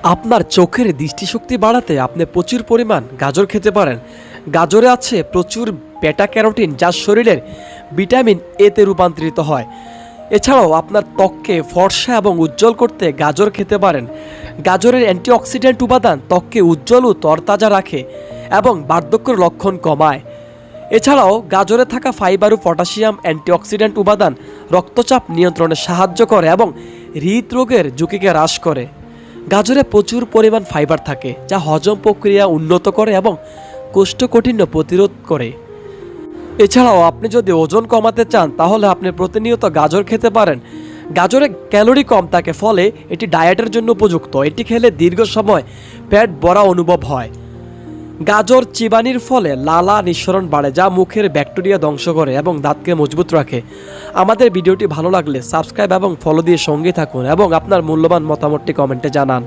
আপনার চোখের দৃষ্টিশক্তি বাড়াতে আপনি প্রচুর পরিমাণ গাজর খেতে পারেন। গাজরে আছে প্রচুর বেটা ক্যারোটিন, যা শরীরের ভিটামিন এতে রূপান্তরিত হয়। এছাড়াও আপনার ত্বককে ফর্সা এবং উজ্জ্বল করতে গাজর খেতে পারেন। গাজরের অ্যান্টিঅক্সিডেন্ট উপাদান ত্বককে উজ্জ্বল ও তরতাজা রাখে এবং বার্ধক্যের লক্ষণ কমায়। এছাড়াও গাজরে থাকা ফাইবার ও পটাশিয়াম অ্যান্টিঅক্সিডেন্ট উপাদান রক্তচাপ নিয়ন্ত্রণে সাহায্য করে এবং হৃদরোগের ঝুঁকিকে হ্রাস করে। গাজরে প্রচুর পরিমাণ ফাইবার থাকে, যা হজম প্রক্রিয়া উন্নত করে এবং কোষ্ঠকাঠিন্য প্রতিরোধ করে। এছাড়াও আপনি যদি ওজন কমাতে চান তাহলে আপনি প্রতিনিয়ত গাজর খেতে পারেন। গাজরে ক্যালোরি কম থাকে, ফলে এটি ডায়েটের জন্য উপযুক্ত। এটি খেলে দীর্ঘ সময় পেট ভরা অনুভব হয়। গাজর চিবানির ফলে লালা নিঃসরণ বাড়ে, যা মুখের ব্যাকটেরিয়া ধ্বংস করে এবং দাঁতকে মজবুত রাখে। আমাদের ভিডিওটি ভালো লাগলে সাবস্ক্রাইব এবং ফলো দিয়ে সঙ্গে থাকুন এবং আপনার মূল্যবান মতামতটি কমেন্টে জানান।